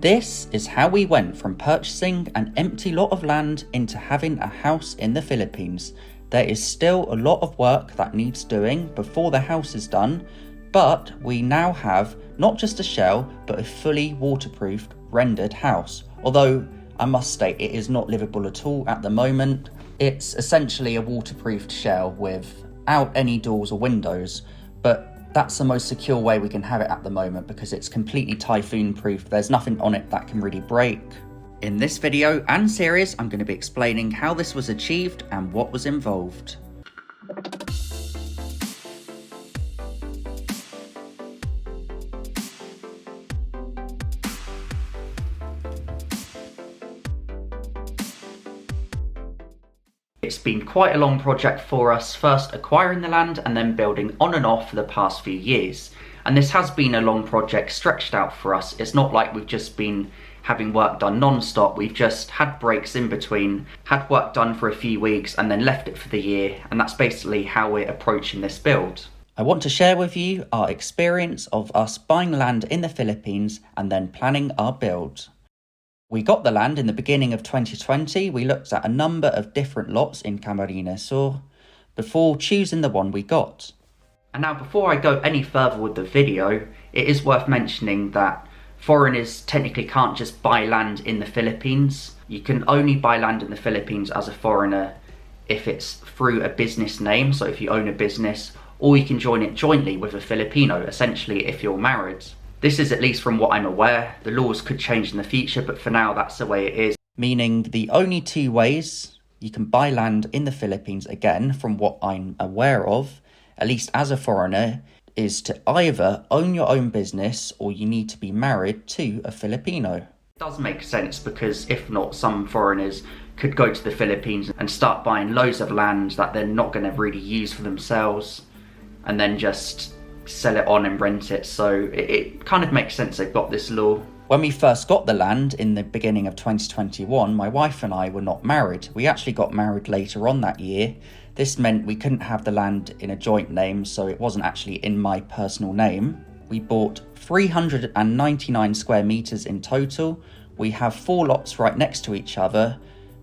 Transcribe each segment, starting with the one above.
This is how we went from purchasing an empty lot of land into having a house in the Philippines. There is still a lot of work that needs doing before the house is done, but we now have not just a shell, but a fully waterproofed rendered house. Although I must state it is not livable at all at the moment. It's essentially a waterproofed shell without any doors or windows, but that's the most secure way we can have it at the moment because it's completely typhoon proof. There's nothing on it that can really break. In this video and series, I'm going to be explaining how this was achieved and what was involved. It's been quite a long project for us, first acquiring the land and then building on and off for the past few years. And this has been a long project stretched out for us. It's not like we've just been having work done non-stop. We've just had breaks in between, had work done for a few weeks and then left it for the year. And that's basically how we're approaching this build. I want to share with you our experience of us buying land in the Philippines and then planning our build. We got the land in the beginning of 2020. We looked at a number of different lots in Camarines Sur before choosing the one we got. And now before I go any further with the video, it is worth mentioning that foreigners technically can't just buy land in the Philippines. You can only buy land in the Philippines as a foreigner if it's through a business name, so if you own a business, or you can join it jointly with a Filipino, essentially if you're married. This is at least from what I'm aware. The laws could change in the future, but for now that's the way it is. Meaning the only two ways you can buy land in the Philippines, again, from what I'm aware of, at least as a foreigner, is to either own your own business or you need to be married to a Filipino. It does make sense because if not, some foreigners could go to the Philippines and start buying loads of land that they're not going to really use for themselves and then just sell it on and rent it, so it kind of makes sense they've got this law. When we first got the land in the beginning of 2021, my wife and I were not married. We actually got married later on that year. This meant we couldn't have the land in a joint name, so it wasn't actually in my personal name. We bought 399 square meters in total. We have 4 lots right next to each other,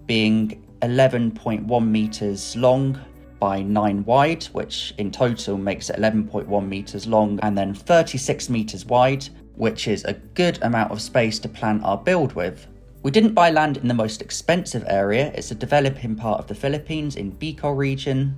being 11.1 meters long by 9 wide, which in total makes it 11.1 meters long, and then 36 meters wide, which is a good amount of space to plan our build with. We didn't buy land in the most expensive area. It's a developing part of the Philippines in Bicol region.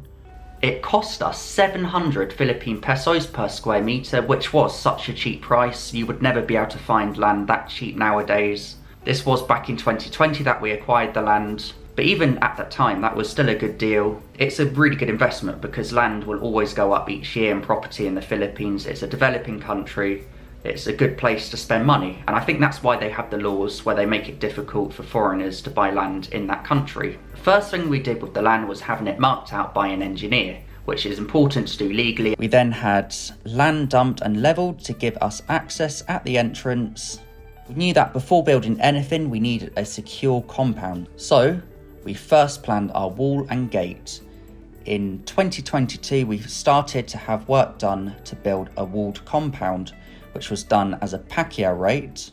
It cost us 700 Philippine pesos per square meter, which was such a cheap price. You would never be able to find land that cheap nowadays. This was back in 2020 that we acquired the land. But even at that time, that was still a good deal. It's a really good investment because land will always go up each year in property in the Philippines. It's a developing country. It's a good place to spend money. And I think that's why they have the laws where they make it difficult for foreigners to buy land in that country. The first thing we did with the land was having it marked out by an engineer, which is important to do legally. We then had land dumped and levelled to give us access at the entrance. We knew that before building anything, we needed a secure compound. So we first planned our wall and gate. In 2022, we started to have work done to build a walled compound, which was done as a pacquiao rate.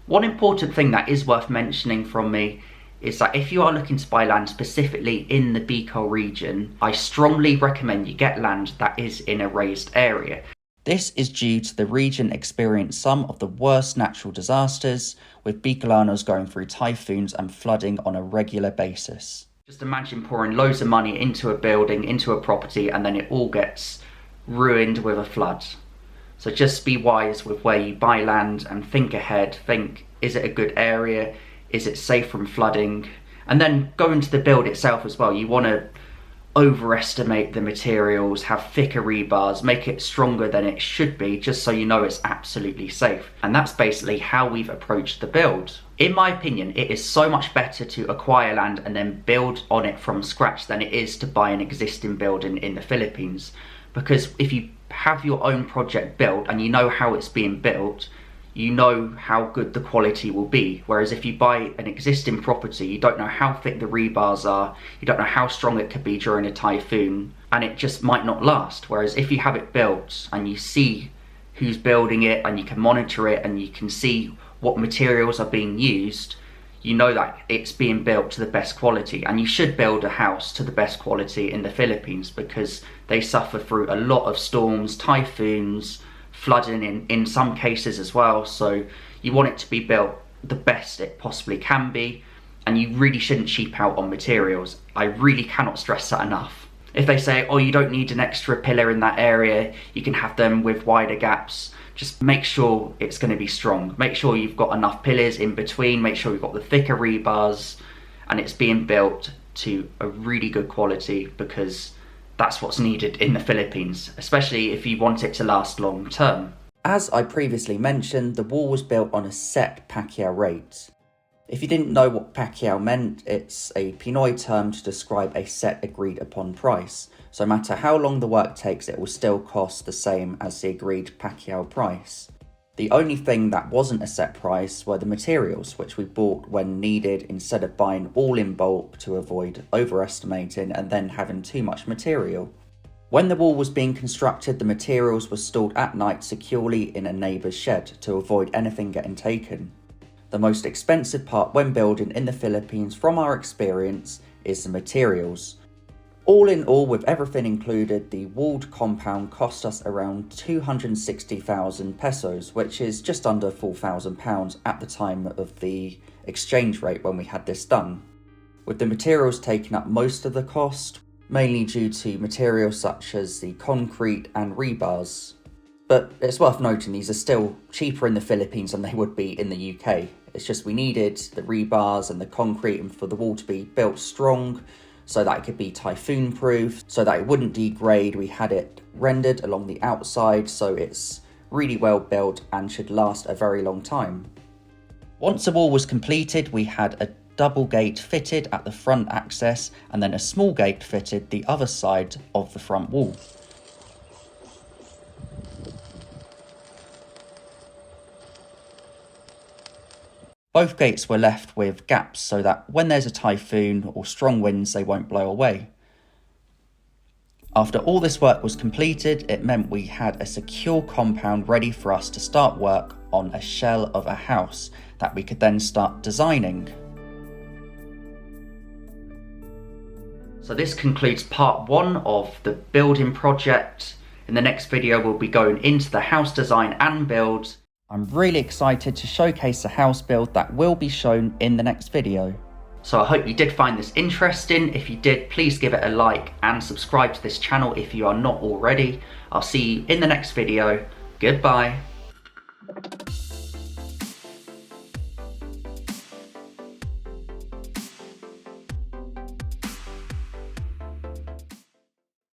One important thing that is worth mentioning from me is that if you are looking to buy land specifically in the Bicol region, I strongly recommend you get land that is in a raised area. This is due to the region experiencing some of the worst natural disasters, with Bicolanos going through typhoons and flooding on a regular basis. Just imagine pouring loads of money into a building, into a property, and then it all gets ruined with a flood. So just be wise with where you buy land and think ahead. Think, is it a good area? Is it safe from flooding? And then go into the build itself as well. You want to overestimate the materials, have thicker rebars, make it stronger than it should be, just so you know it's absolutely safe. And that's basically how we've approached the build. In my opinion, it is so much better to acquire land and then build on it from scratch than it is to buy an existing building in the Philippines. Because if you have your own project built and you know how it's being built, you know how good the quality will be. Whereas if you buy an existing property, you don't know how thick the rebars are, you don't know how strong it could be during a typhoon, and it just might not last. Whereas if you have it built and you see who's building it and you can monitor it and you can see what materials are being used, you know that it's being built to the best quality. And you should build a house to the best quality in the Philippines, because they suffer through a lot of storms, typhoons, flooding in some cases as well. So you want it to be built the best it possibly can be, and you really shouldn't cheap out on materials. I really cannot stress that enough. If they say, oh, you don't need an extra pillar in that area, you can have them with wider gaps, just make sure it's going to be strong. Make sure you've got enough pillars in between, make sure you've got the thicker rebars, and it's being built to a really good quality, because that's what's needed in the Philippines, especially if you want it to last long term. As I previously mentioned, the wall was built on a set Pacquiao rate. If you didn't know what Pacquiao meant, it's a Pinoy term to describe a set agreed upon price. So no matter how long the work takes, it will still cost the same as the agreed Pacquiao price. The only thing that wasn't a set price were the materials, which we bought when needed instead of buying all in bulk to avoid overestimating and then having too much material. When the wall was being constructed, the materials were stored at night securely in a neighbour's shed to avoid anything getting taken. The most expensive part when building in the Philippines, from our experience, is the materials. All in all, with everything included, the walled compound cost us around 260,000 pesos, which is just under £4,000 at the time of the exchange rate when we had this done. With the materials taking up most of the cost, mainly due to materials such as the concrete and rebars. But it's worth noting these are still cheaper in the Philippines than they would be in the UK. It's just we needed the rebars and the concrete and for the wall to be built strong so that it could be typhoon proof, so that it wouldn't degrade. We had it rendered along the outside so it's really well built and should last a very long time. Once the wall was completed, we had a double gate fitted at the front access and then a small gate fitted the other side of the front wall. Both gates were left with gaps so that when there's a typhoon or strong winds, they won't blow away. After all this work was completed, it meant we had a secure compound ready for us to start work on a shell of a house that we could then start designing. So this concludes part 1 of the building project. In the next video, we'll be going into the house design and build. I'm really excited to showcase the house build that will be shown in the next video. So I hope you did find this interesting. If you did, please give it a like and subscribe to this channel if you are not already. I'll see you in the next video. Goodbye.